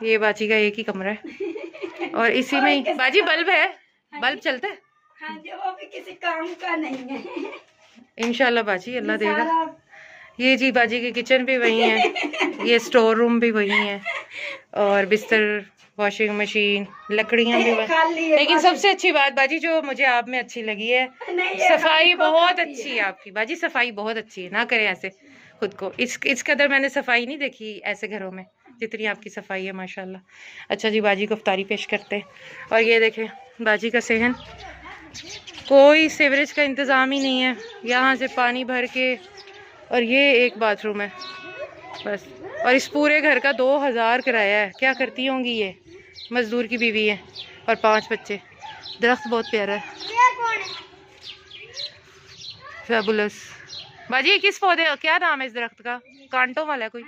ये बाजी का एक ही कमरा है और इसी में ही बाजी बल्ब है, बल्ब चलता है। हाँ जी, वो भी किसी काम का नहीं है। इंशाल्लाह बाजी अल्लाह देगा। ये जी बाजी की किचन भी वही है, ये स्टोर रूम भी वही है और बिस्तर, वॉशिंग मशीन, लकड़ियां भी वही। लेकिन सबसे अच्छी बात बाजी जो मुझे आप में अच्छी लगी है, सफाई बहुत अच्छी है आपकी बाजी, सफाई बहुत अच्छी है। ना करें ऐसे खुद को, इस कदर मैंने सफाई नहीं देखी ऐसे घरों में जितनी आपकी सफाई है माशाल्लाह। अच्छा जी बाजी को इफ्तारी पेश करते हैं और ये देखें बाजी का सेहन, कोई सीवरेज का इंतज़ाम ही नहीं है, यहाँ से पानी भर के। और ये एक बाथरूम है बस, और इस पूरे घर का 2000 किराया है। क्या करती होंगी ये, मजदूर की बीवी है और 5 बच्चे। दरख्त बहुत प्यारा है, फैबुलस। बाजी किस पौधे, क्या नाम है इस दरख्त का? कांटों वाला है कोई?